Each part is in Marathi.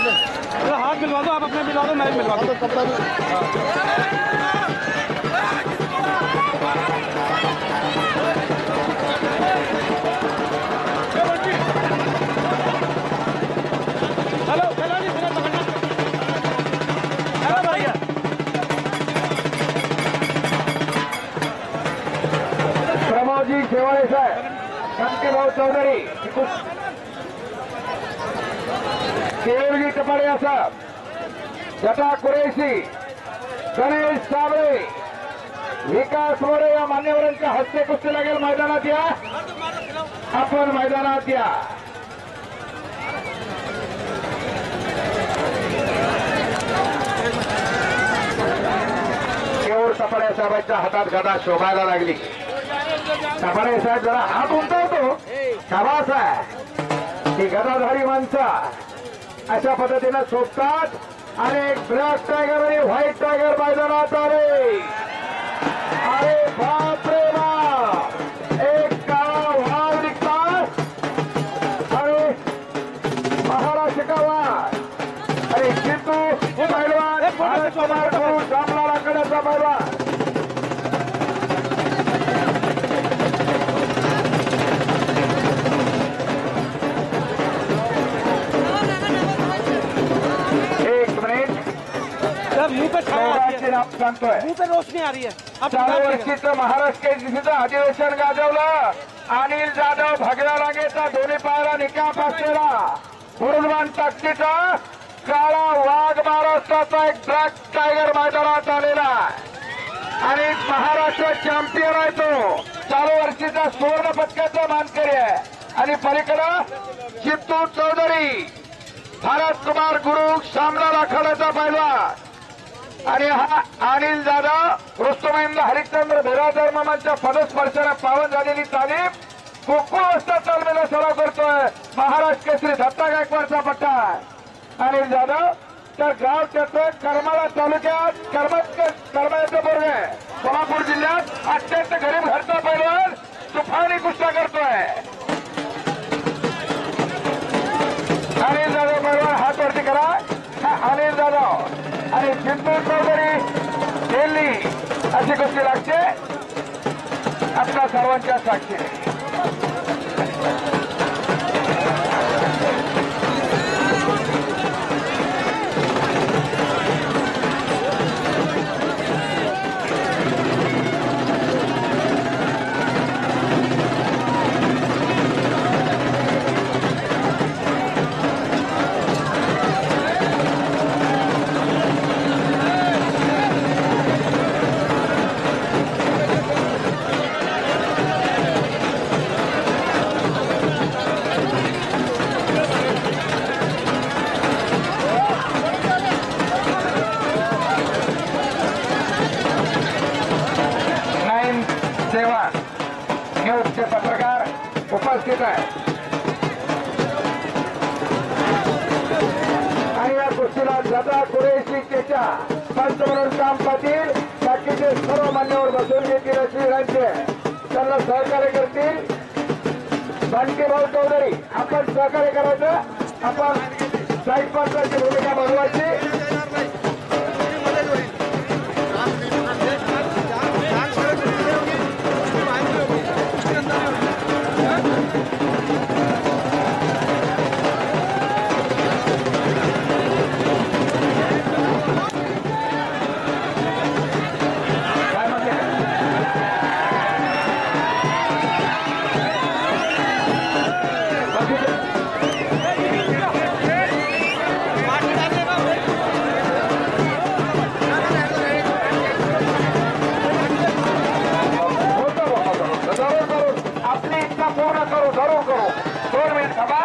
हाथ मिलवा दो, आप अपने मिलवा दो, मैं मिलवा दो कपड़ा में। हेलो चलो जी, फिर पकड़ना। हेलो भैया, प्रमोद जी शेवाळे साहेब, कंके भाऊ चौधरी, केवजी कपाडिया साहेब, जटा कुरेशी, गणेश साबळे, विकास मोरे या मान्यवरांच्या हस्ते कुस्ती लागेल। मैदानात या, आपण मैदानात या। केवळ कपाडिया साहेबांच्या हातात गदा शोभायला लागली। कपाडिया साहेब जरा हात उंचावतो, शाबास आहे। ही गदाधारी माणसं अशा पद्धतीनं शोभतात आणि एक ब्लॅक टायगर आणि व्हाईट टायगर मैदानात आले। अरे बाप रे बाप, एक काळा वाघ दिसतात आणि महाराष्ट्र का वाघ। अरे चिंतू पैलवान, कुमार गुरु जामला लाकडाचा पैलवान। मुंह पे सांगतोय, मुंह पे रोशनी आ रही है। चालू वर्षीचं महाराष्ट्र केसरीचं अधिवेशन गाजवलं। अनिल जाधव भगव्या रांगेचा दोन्ही पायाला निकाप असलेला गुरुवान ताकदीचा काळा वाघ महाराष्ट्राचा एक ब्लॅक टायगर मैदानात आलेला आणि महाराष्ट्र चॅम्पियन आहे तो। चालू वर्षीचा सुवर्ण पदकाचा मानकरी आहे आणि पलीकडं चित्तू चौधरी, भारत कुमार गुरु, शामला लाखाडाचा पैलवान आणि हा अनिल जाधव रुस्तुम हरिश्चंद्र बिरादर मामांच्या पदस्पर्शाने पावन झालेली तालीम गोकुळ अवस्था तालमीला सराव करतोय। महाराष्ट्र केसरी दत्ता गायकवाडचा पट्टा अनिल जाधव तर गाव त्याचं करमाळा तालुक्यात करमाळ्याचं बोर्ग आहे, सोलापूर जिल्ह्यात अत्यंत गरीब घरचा पैलवान तुफानी कुस्त्या करतोय। अनिल जाधव पैलवान हात वरती करा। अनिल जाधव आणि चिंतू चौधरी दिल्ली अशी कुस्ती लागते आपल्या सर्वांच्या साक्षीने। न्यूजचे पत्रकार उपस्थित आहे आणि या कुस्तीला जटा कुरेशी केच्या पंच म्हणून काम पाहतील। बाकीचे सर्व मान्यवर बसून घेतील अशी राज्य त्यांना सहकार्य करतील। बनके भाऊ चौधरी, आपण सहकार्य करायचं, आपण साईड पात्राची भूमिका बघवायची। पूर्ण करो, जरूर करो। 2 मिनिट थांबा।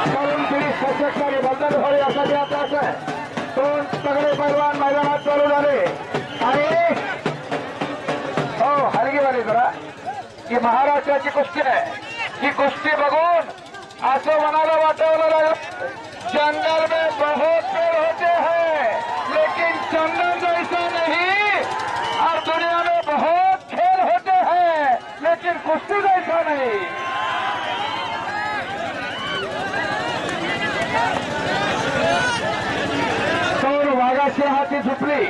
तरुण पिढी सशक्त आणि बदल व्हावी यासाठी आता असं आहे। 2 तगडे पैलवान मैदानात चालू झाले आणि हो हलगीवाली जरा ही महाराष्ट्राची कुस्ती आहे। ही कुस्ती बघून असं मनाला वाटवलं लागलं, जंगल में बहुत पेड़ होते हैं लेकिन चंदन जैसा नहीं, और दुनिया में बहुत खेल होते हैं लेकिन कुश्ती जैसा नाही. दोन वाघाची हाती झुपली.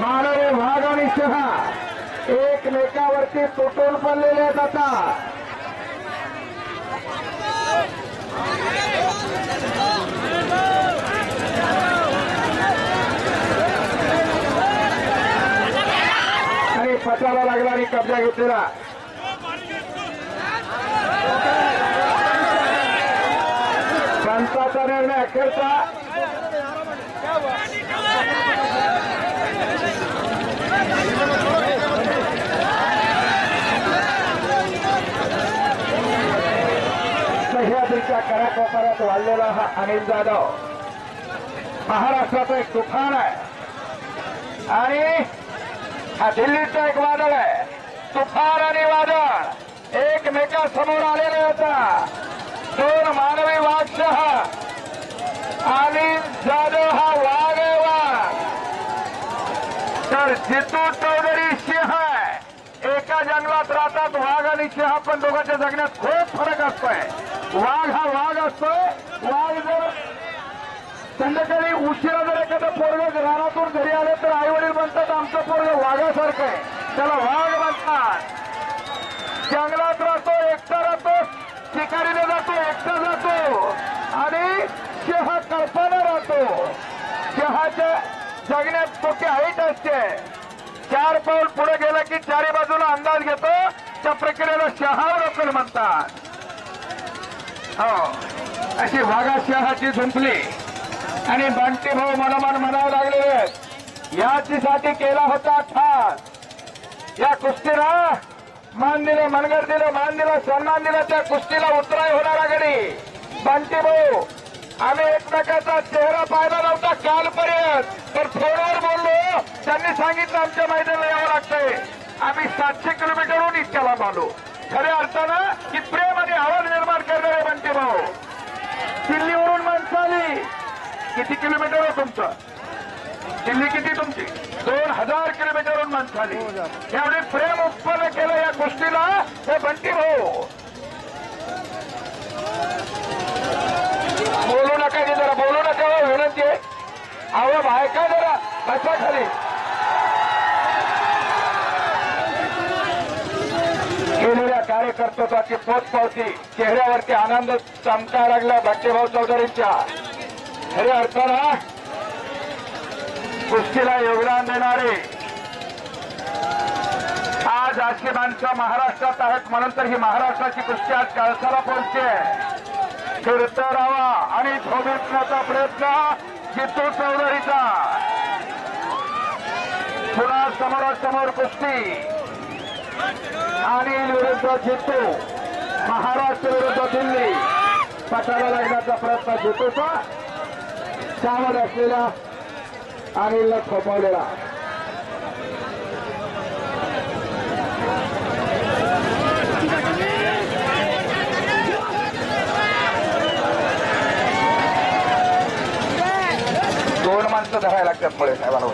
मानवी वाघ आणि सिंह एकमेकावरती तुटून पडलेले आहेत. आता आणि पचायला लागला आणि कब्जा घेतलेला. पंचाचा निर्णय अखेरचा. सह्याद्रीच्या काराकोपऱ्यात वाढलेला हा अनिल जाधव महाराष्ट्राचा एक तुफान आहे आणि हा दिल्लीचा एक वादळ आहे. तुफान आणि वादळ एकमेकासमोर आलेले होता. दोन मानवी वाघसह अनिल जाधव हा वाघ आहे वाघ. तर जितू चौधरी सिंह आहे. एका जंगलात राहतात वाघ आणि सिंह, पण दोघांच्या जगण्यात खूप फरक असतोय. वाघ हा वाघ असतोय. वाघ जर संध्याकाळी उशिरा जर एखादं पोरग रानातून घरी आले तर आई वडील म्हणतात आमचं पोरग वाघासारखं आहे, त्याला वाघ म्हणतात. जंगलात राहतो, एकटा राहतो, शिकारीने जातो, एकटा जातो आणि सिंह कल्पना राहतो. सिंहाच्या जगण्यात मोठी हाईट असते. 4 पाऊल पुढे गेलं की चारी बाजूला अंदाज घेतो. त्या प्रक्रियेला सिंहावलोकन म्हणतात. हो, अशी वाघा सिंहाची झुंपली आणि बंटी भाऊ मनोमन म्हणावं लागले. याचीसाठी केला होता ठास. या कुस्तीला मान दिलं, मनगट दिलं, मान दिला, सन्मान दिला. त्या कुस्तीला उतराई होणारा गडी बंटी भाऊ. आम्ही एकमेकाचा चेहरा पाहिला नव्हता कालपर्यंत, तर फोनवर बोललो. त्यांनी सांगितलं आमच्या मैदानाला यावं लागतंय. आम्ही 700 किलोमीटरहून इतक्या लांब आलो. खऱ्या अर्थानं की प्रेम आणि आवाज निर्माण करणारे बंटी भाऊ. दिल्लीवरून माणसं आली. किती किलोमीटर हो तुमचं? दिल्ली किती तुमची? 2000 किलोमीटरहून माणसं आली. यावेळी प्रेम उत्पन्न केलं या गोष्टीला हे बंटी भाऊ. बोलू नका की जरा बोलू नका, विनंती आहे. अहो बायका जरा बसा खाली. केलेल्या कार्यकर्तृत्वाची पोचपावती चेहऱ्यावरती आनंद चमकायला लागला बंटीभाऊ चौधरींच्या. खऱ्या अर्थानं कुस्तीला योगदान देणारे आज अशी माणसं महाराष्ट्रात आहेत. म्हणून तर ही महाराष्ट्राची कुस्ती आज कळसाला पोहोचते. फिरत राहावा आणि थोडण्याचा प्रयत्न जितू चौधरीचा. पुन्हा समोरासमोर कुस्ती. अनिल विरुद्ध जितू, महाराष्ट्र विरुद्ध दिल्ली. पटाला लागण्याचा प्रयत्न जितूचा. त्यामध्ये असलेल्या अनिलला थोपवलेला. दोन माणसं धरायला लागतात मुळे साहेबांना.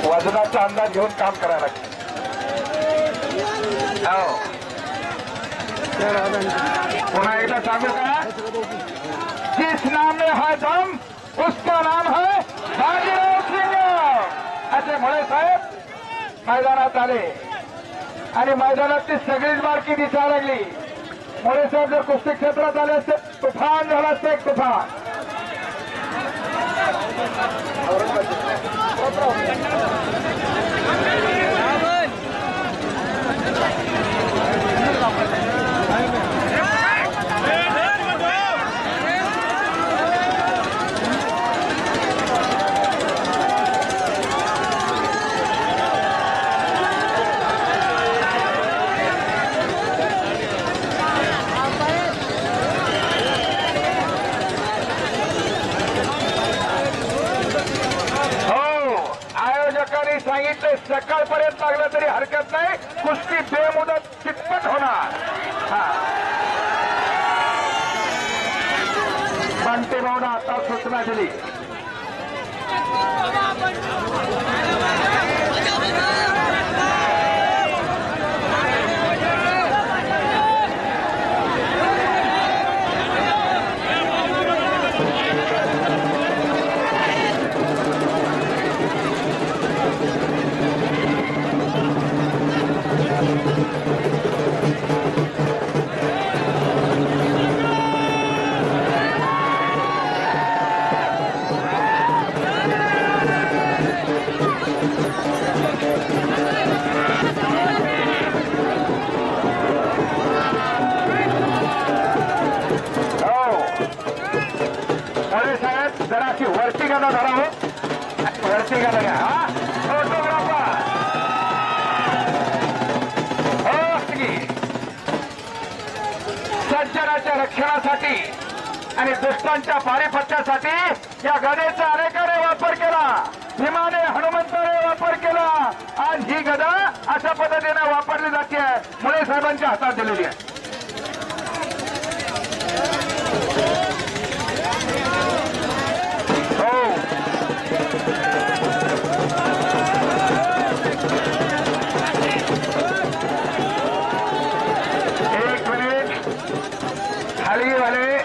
वजनाचा अंदाज घेऊन काम करायला लागतं. पुन्हा एकदा सांगू का? जिस नाम में है दम उसका नाम है बाजीराव सिंग. असे मुळे साहेब मैदानात आले आणि मैदानातली सगळीच बारकी दिसायला लागली. मुळे साहेब जर कुस्ती क्षेत्रात आले असते तुफान झाला असतं, एक तुफान. सांगितलं सकाळपर्यंत लागलं तरी हरकत नाही. कुस्ती बेमुदत चितपट होणार. बंटी भाऊनं आता सूचना दिली. जराशी वरती गाणं धरा हो, वरती गाणं घ्या. हा फोटोग्राफर हो सज्जनाच्या रक्षणासाठी आणि दुष्टांच्या पारिपत्यासाठी या गदेचा अनेकाने वापर केला. भीमाने हनुमंताने वापर केला. आज ही गदा अशा पद्धतीने वापरली जाते. मुळे साहेबांच्या हातात दिलेली आहे. हलगीवाले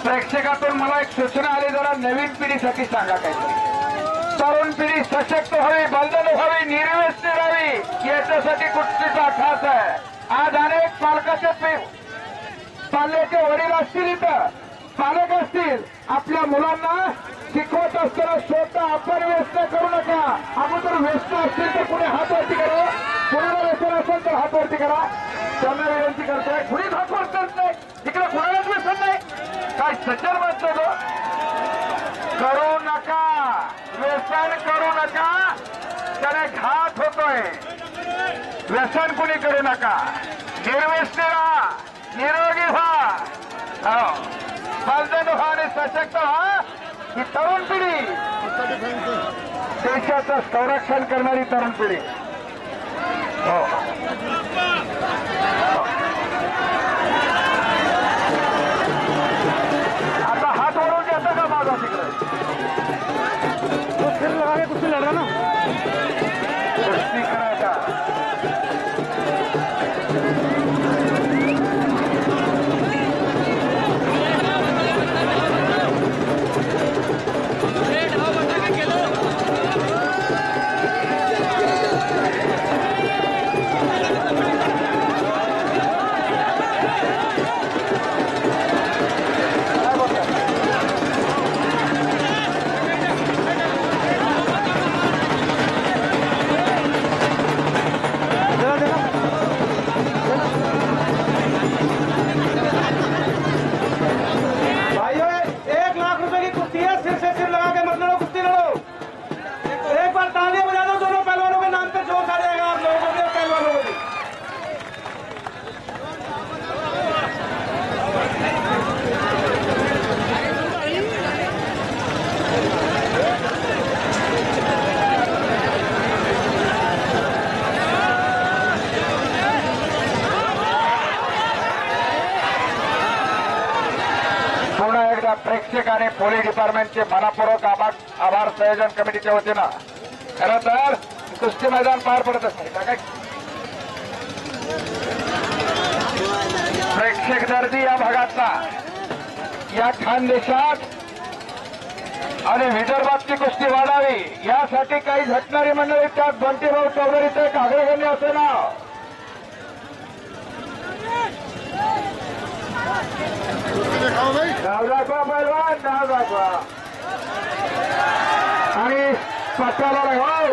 प्रेक्षकातून मला एक सूचना आली, जरा नवीन पिढीसाठी सांगा काहीतरी. तरुण पिढी सशक्त व्हावी, बलवान व्हावी, निर्व्यसनी राहावी याच्यासाठी कुस्तीचा खास आहे. आज अनेक पालकाचे पाल्याचे वडील असतील, इथं पालक असतील, आपल्या मुलांना शिकवत असताना स्वतः आपण व्यस्त करू नका. अगोदर व्यस्त असतील तर कुणी हात वरती करा, कुणाला व्यसन असेल तर हात वरती करा. त्यांना विनंती करतोय, कुणीच हात वर करत नाही, इकडे कुणालाच व्यसन नाही. काय सज्जन म्हणतो तो, करू नका, व्यसन करू नका, त्याने घात होतोय. व्यसन कुणी करू नका, निर्व्यसनी राहा, निरोगी व्हा, बलवान व्हा आणि सशक्त व्हा. ही तरुण पिढी, देशाचं संरक्षण करणारी तरुण पिढी. हो आता हात वळून येतं का माझा तिकडे? कुस्ती लगा के कुस्ती लड़ रहा ना, कुस्ती करायचा. प्रेक्षक आणि पोलीस डिपार्टमेंटचे मनपूर्वक आभार संयोजन कमिटीच्या वतीनं. खरं तर कुस्ती मैदान पार पडतच नाही. प्रेक्षक दर्दी या भागातला, या खानदेशात आणि विदर्भातली कुस्ती वाढावी यासाठी काही झटणारी मंडळी, त्यात बंटीभाऊ चौधरीचे कागळेगणी असे नाव. नाव दाखवा पैलवान, नाव दाखवा आणि पक्काला हो.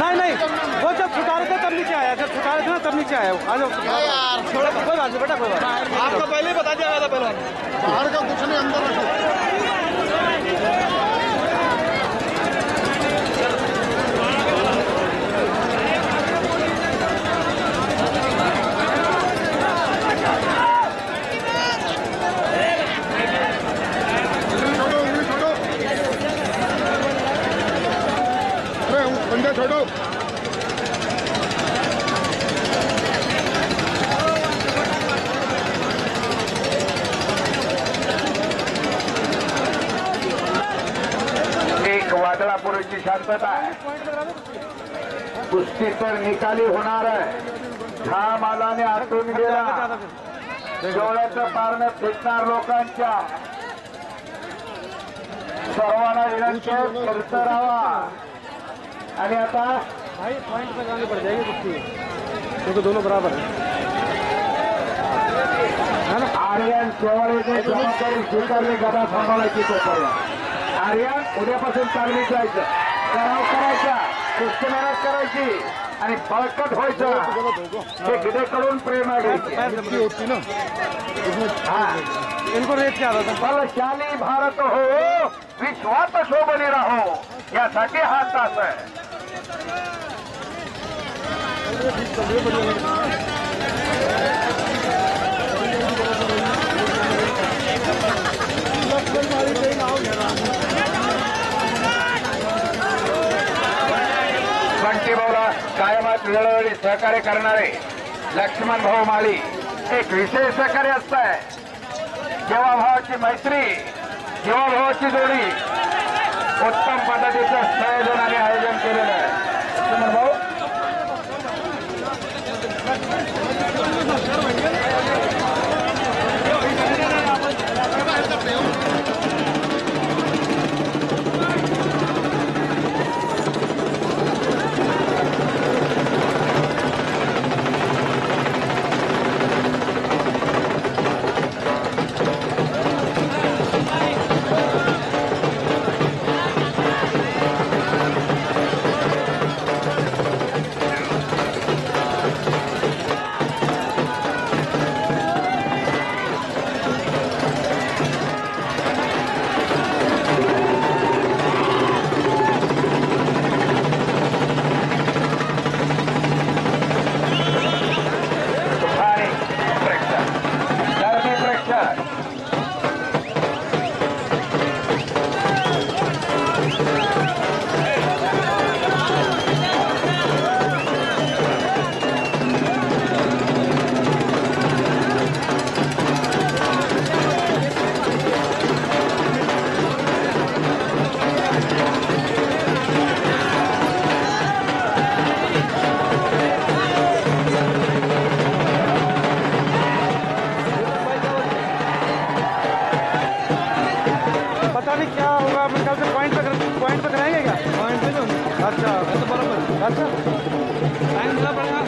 नहीं वो जब छुटा रहे थे तब नीचे आया, जब छुटा रहे थे ना तब नीचे आया. आ जाओ यार, थोड़ा कोई बात नहीं बेटा, कोई बात. आपको पहले ही बता दिया था पहलवान, बाहर का कुछ नहीं, अंदर रखो. छोड़ो. एक वादळापूर्वीची शांतता आहे. कुस्ती तर निकाली होणार आहे. हा मालाने आतून गेला, डोळ्याचं पारणं फिटणार लोकांच्या. सर्वांना विनंती करत राहावा. आणि आता भाई पॉइंट पे जानी पड़ जाएगी कुश्ती क्योंकि दोनों बराबर है ना। आर्यन शेवाळेने जबाबदारी स्वीकारली, गदा सांभाळायची तोपर्यंत. आर्यन उद्यापासून चांगली जायचं, सराव करायचा, कुस्ती मेहनत करायची आणि बळकट व्हायचं. हे गिदेकडून प्रेरणा घ्यायची. होती ना हा, इनको रेत क्या आता था बलशाली भारत हो, विश्वात शोभनी राहो, यासाठी हा तास आहे. बंटी भाऊला कायमात वेळोवेळी सहकार्य करणारे लक्ष्मण भाऊ माळी एक विशेष सहकार्य असत आहे. जेव्हा भावाची मैत्री, जेव्हा भावाची जोडी, उत्तम पद्धतीचं संयोजन आणि आयोजन केलेलं आहे. लक्ष्मण भाऊ पता नहीं क्या होगा, मेरे ख्याल से पॉइंट पे कराएंगे क्या? पॉइंट पे तो अच्छा तो बराबर अच्छा टाइम देना पड़ेगा.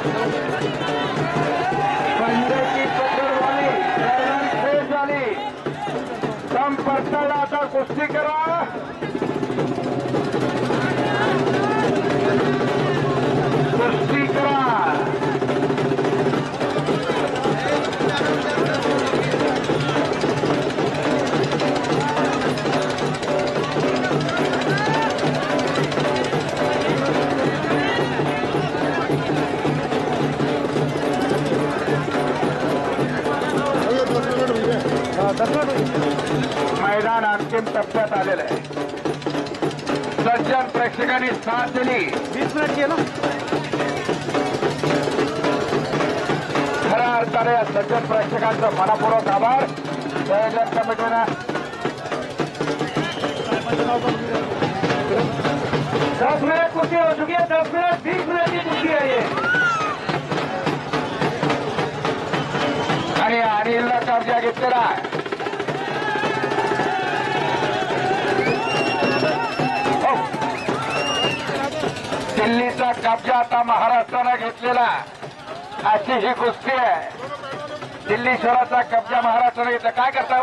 पंजे की पकड़ वाली खेळ झाली. दम पडताना आता कुस्ती करा. कुस्ती करा. मैदान अंतिम टप्प्यात आलेलं आहे. सज्जन प्रेक्षकांनी साथ दिली. 20 मिनट किया ना. खऱ्या अर्थाने या सज्जन प्रेक्षकांचं मनपूर्वक आभार. संयोजन कमिटीनं 10 मिनट कुस्ती हो चुकी है. 10 मिनट 20 मिनट की कुस्ती है ये. आणि अनिलला कब्जा घेतलेला आहे. दिल्लीचा कब्जा आता महाराष्ट्रानं घेतलेला अशी ही कुस्ती आहे. दिल्ली शहराचा कब्जा महाराष्ट्रानं घेतला. काय करता